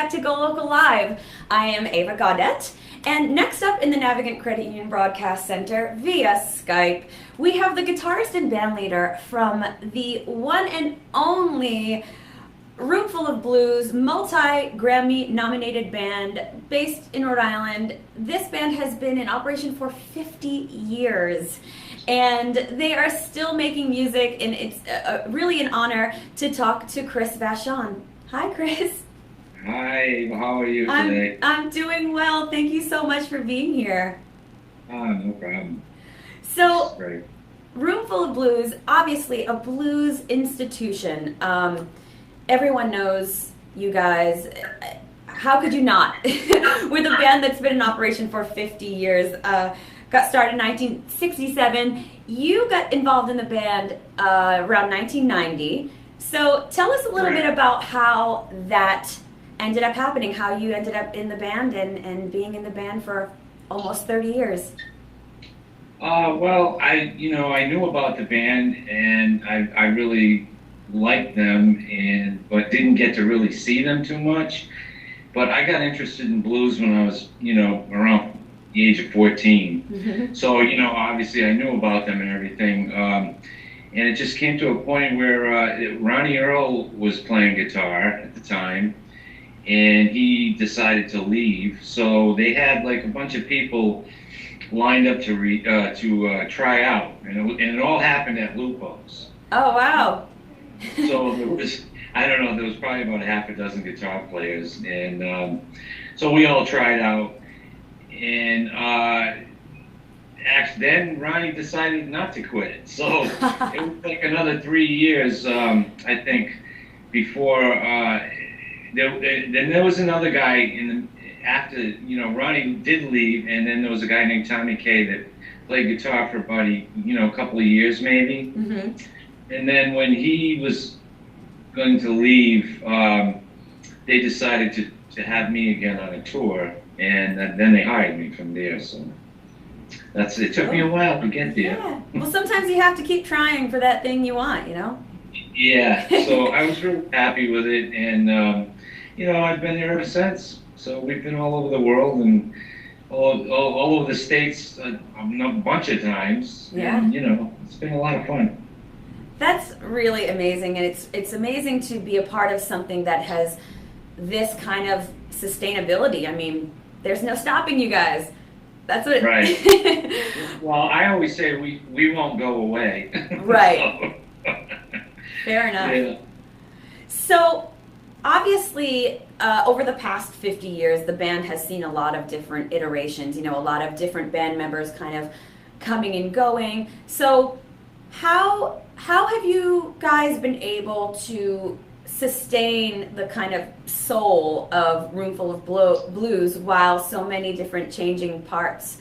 back to Go Local Live. I am Ava Gaudette, and next up in the Navigant Credit Union Broadcast Center via Skype, we have the guitarist and bandleader from the one and only Roomful of Blues, multi-Grammy nominated band based in Rhode Island. This band has been in operation for 50 years. And they are still making music, and it's really an honor to talk to Chris Vachon. Hi, Chris. Hi, how are you today? I'm doing well. Thank you so much for being here. No problem. So, Great. Roomful of Blues, obviously a blues institution. Everyone knows you guys. How could you not? With a band that's been in operation for 50 years. Got started in 1967. You got involved in the band around 1990. So tell us a little bit about how that ended up happening, how you ended up in the band and being in the band for almost 30 years. Well, I knew about the band, and I really liked them, but didn't get to really see them too much. But I got interested in blues when I was, around the age of 14. Mm-hmm. So, obviously I knew about them and everything. And it just came to a point where Ronnie Earl was playing guitar at the time, and he decided to leave. So they had like a bunch of people lined up to try out, and it all happened at Lupo's. Oh, wow. So there was, I don't know, there was probably about half a dozen guitar players, and so we all tried out. And actually, then Ronnie decided not to quit. So it was like another 3 years, I think, before. Then there was another guy after Ronnie did leave, and then there was a guy named Tommy Kay that played guitar for about a couple of years maybe. Mm-hmm. And then when he was going to leave, they decided to have me again on a tour. And then they hired me from there, so it took me a while to get there. Yeah. Well, sometimes you have to keep trying for that thing you want, Yeah, so I was really happy with it, and I've been there ever since. So we've been all over the world and all over the states a bunch of times. Yeah. And, it's been a lot of fun. That's really amazing, and it's amazing to be a part of something that has this kind of sustainability. I mean, there's no stopping you guys. That's what. Right. Well, I always say we won't go away. Right. Fair enough. Yeah. So, obviously, over the past 50 years, the band has seen a lot of different iterations. A lot of different band members kind of coming and going. So, how have you guys been able to sustain the kind of soul of Roomful of Blues while so many different changing parts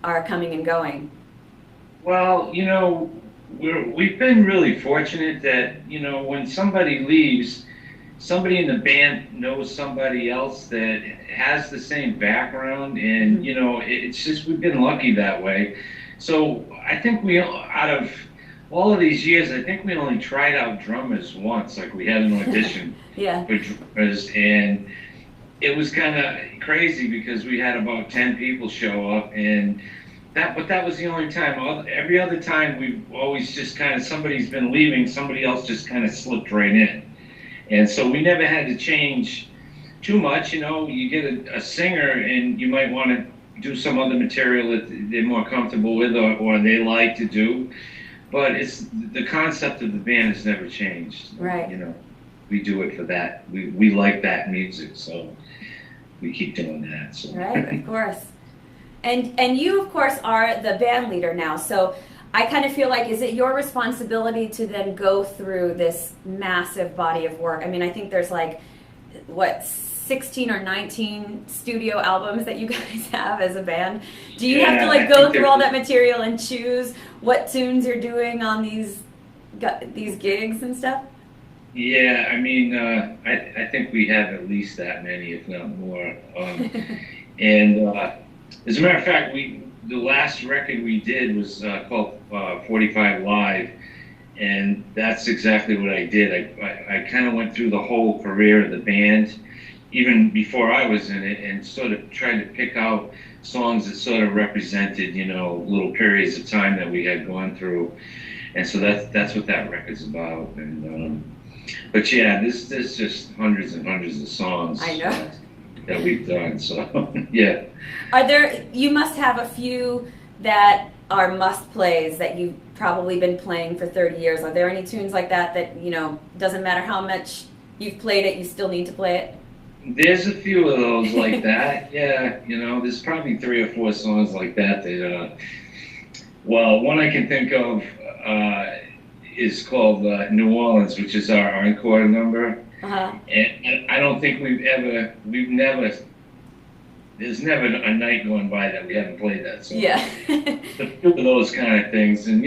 are coming and going? Well, we've been really fortunate that, when somebody leaves, somebody in the band knows somebody else that has the same background, and, it's just, we've been lucky that way. So I think out of all of these years, I think we only tried out drummers once. Like, we had an audition Yeah. for drummers, and it was kind of crazy because we had about 10 people show up, but that was the only time. Every other time, we've always just kind of, somebody's been leaving, somebody else just kind of slipped right in. And so we never had to change too much. You get a singer, and you might want to do some other material that they're more comfortable with or they like to do. But it's the concept of the band has never changed. Right. We do it for that. We like that music, so we keep doing that. So. Right, of course. And you, of course, are the band leader now. So I kind of feel like, is it your responsibility to then go through this massive body of work? I mean, I think there's 16 or 19 studio albums that you guys have as a band. Do you have to go through all that material and choose what tunes you're doing on these gigs and stuff? Yeah, I mean, I think we have at least that many, if not more. And as a matter of fact, the last record we did was called 45 Live, and that's exactly what I did. I kind of went through the whole career of the band, even before I was in it, and sort of tried to pick out songs that sort of represented, little periods of time that we had gone through. And so that's what that record's about. And but yeah, there's just hundreds and hundreds of songs. I know. That we've done. So yeah. You must have a few that are must plays that you've probably been playing for 30 years. Are there any tunes like that doesn't matter how much you've played it, you still need to play it? There's a few of those like that. Yeah, there's probably 3 or 4 songs like that well, one I can think of is called New Orleans, which is our encore number. Uh-huh. And I don't think there's never a night going by that we haven't played that song. Yeah. A few of those kind of things, and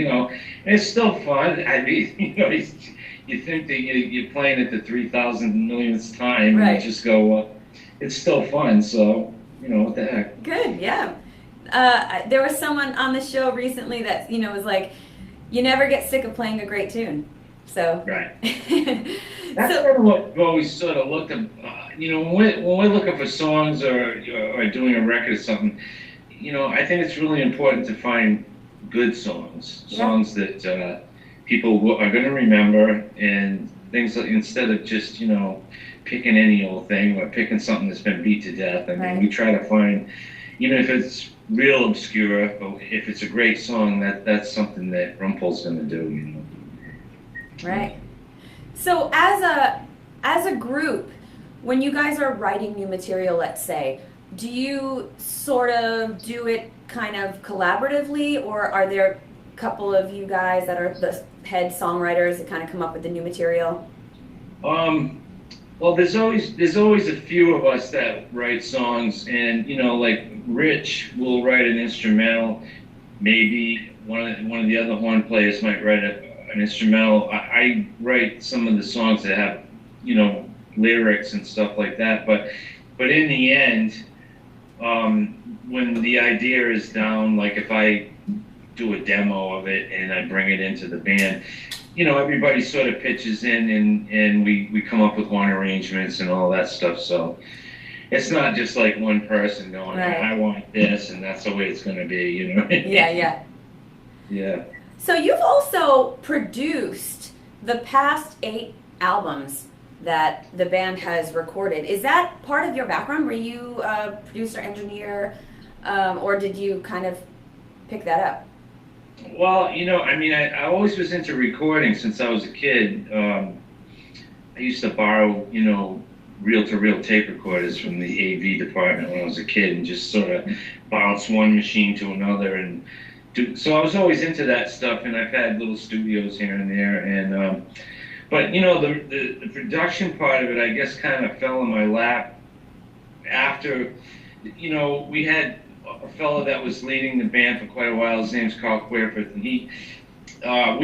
it's still fun. I mean, you think that you're playing it the 3,000 millionth time, right. And you just go, it's still fun. So what the heck. Good, yeah. There was someone on the show recently that was like, you never get sick of playing a great tune. So right. That's sort of what we've always sort of looked at. When we're looking for songs or doing a record or something, I think it's really important to find good songs, songs that people are going to remember, and things like, instead of just picking any old thing or picking something that's been beat to death. I mean, we try to find, even if it's real obscure, but if it's a great song, that's something that Roomful's going to do. Right. So as a group, when you guys are writing new material, let's say, do you sort of do it kind of collaboratively, or are there a couple of you guys that are the head songwriters that kind of come up with the new material? Well, there's always a few of us that write songs, and like Rich will write an instrumental. Maybe one of the other horn players might write an instrumental. I write some of the songs that have lyrics and stuff like that. But in the end, when the idea is down, like if I do a demo of it and I bring it into the band, everybody sort of pitches in, and we come up with horn arrangements and all that stuff. So it's not just like one person going, right. I want this, and that's the way it's going to be, Yeah. Yeah. So you've also produced the past 8 albums that the band has recorded. Is that part of your background? Were you a producer, engineer, or did you kind of pick that up? Well, I always was into recording since I was a kid. I used to borrow, reel-to-reel tape recorders from the AV department when I was a kid, and just sort of bounce one machine to another. And so I was always into that stuff, and I've had little studios here and there. And but the production part of it, I guess, kind of fell in my lap after, we had a fellow that was leading the band for quite a while. His name's Carl Querford, and we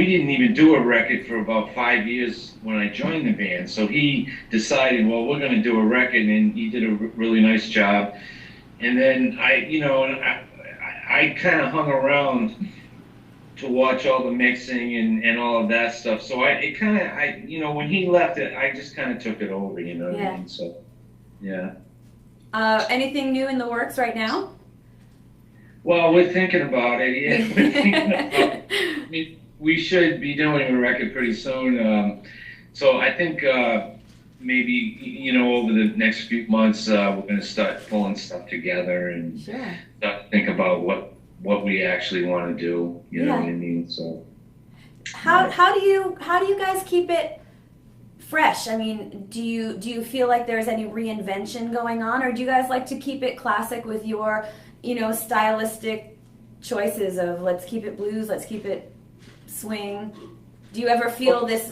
didn't even do a record for about 5 years when I joined the band. So he decided, well, we're going to do a record, and he did a really nice job. And then I kind of hung around to watch all the mixing and all of that stuff. So when he left it, I just kind of took it over, what I mean? So, yeah. Anything new in the works right now? Well, we're thinking about it, yeah. We're thinking about we should be doing a record pretty soon. So I think maybe, over the next few months, we're going to start pulling stuff together and start to think about what we actually want to do, you know what I mean? So how do you guys keep it fresh? I mean, do you feel like there's any reinvention going on, or do you guys like to keep it classic with your stylistic choices of let's keep it blues, let's keep it swing? Do you ever feel this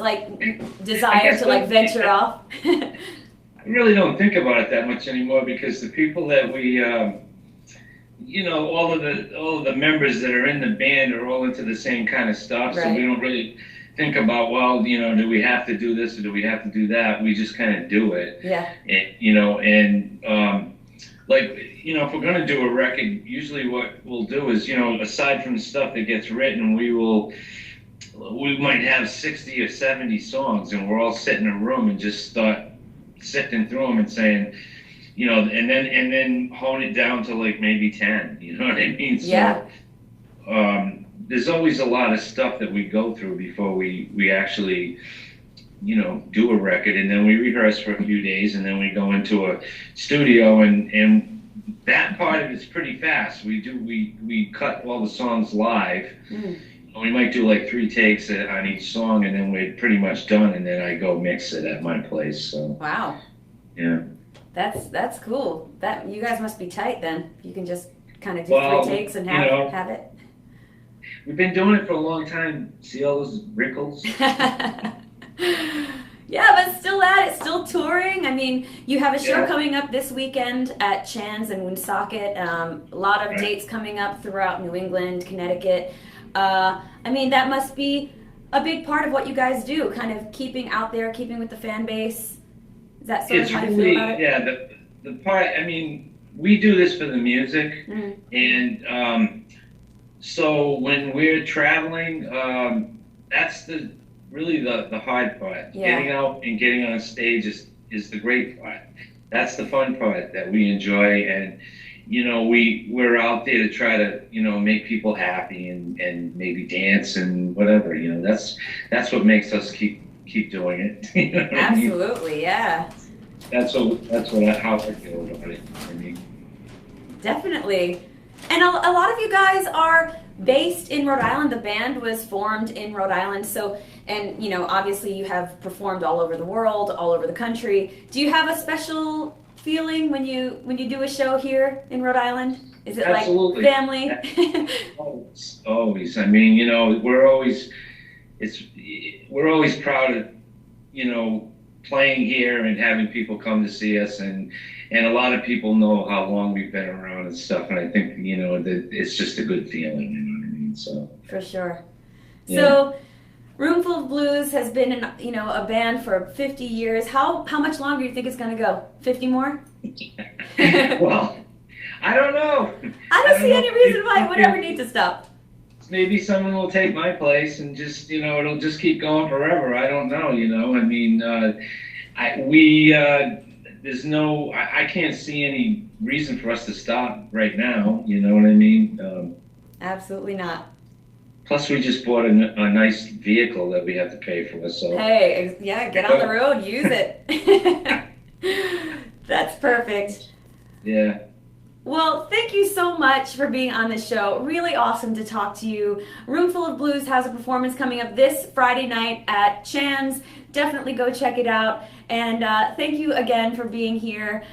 desire to venture off? I really don't think about it that much anymore, because the people that we all of the members that are in the band are all into the same kind of stuff. Right. So we don't really think about, well, do we have to do this or do we have to do that? We just kind of do it. Yeah. And, if we're going to do a record, usually what we'll do is, aside from the stuff that gets written, we might have 60 or 70 songs, and we're all sitting in a room and just start sifting through them and saying, and then hone it down to like maybe 10. You know what I mean? Yeah. So there's always a lot of stuff that we go through before we actually do a record, and then we rehearse for a few days, and then we go into a studio, and that part of it's pretty fast. We cut all the songs live. Mm. We might do like 3 takes on each song, and then we're pretty much done, and then I go mix it at my place. So Wow. yeah. That's cool. That you guys must be tight then. You can just kind of do Well, 3 takes and you have know, have it. we've been doing it for a long time. See all those wrinkles? Yeah, but still at it, still touring. I mean, you have a show Yeah. coming up this weekend at Chan's in Woonsocket. A lot of Right. dates coming up throughout New England, Connecticut. I mean, that must be a big part of what you guys do, kind of keeping out there, keeping with the fan base. Is that sort It's of how you really, feel about it? yeah, the part, I mean, we do this for the music, Mm. and so when we're traveling, that's really the hard part. Yeah. Getting out and getting on stage is the great part. That's the fun part that we enjoy, and we're out there to try to make people happy and maybe dance and whatever. That's what makes us keep doing it. You know what I mean? Absolutely, yeah. That's how I feel about it. I mean, Definitely. And a lot of you guys are based in Rhode Island. The band was formed in Rhode Island. So, and obviously you have performed all over the world, all over the country. Do you have a special feeling when you do a show here in Rhode Island? Is it absolutely. like family? Always. I mean, we're always proud of playing here and having people come to see us, and a lot of people know how long we've been around and stuff, and I think that it's just a good feeling. You know what I mean? So For sure. Yeah. So, Roomful of Blues has been a band for 50 years. How much longer do you think it's going to go? 50 more? Well, I don't know. I don't see know. any reason why it would ever need to stop. Maybe someone will take my place and just it'll just keep going forever. I don't know. I mean, there's no, I can't see any reason for us to stop right now. You know what I mean? Absolutely not. Plus, we just bought a nice vehicle that we have to pay for. So Hey, yeah, get on the road, use it. That's perfect. yeah. Well, thank you so much for being on the show. Really awesome to talk to you. Roomful of Blues has a performance coming up this Friday night at Chan's. Definitely go check it out. And thank you again for being here.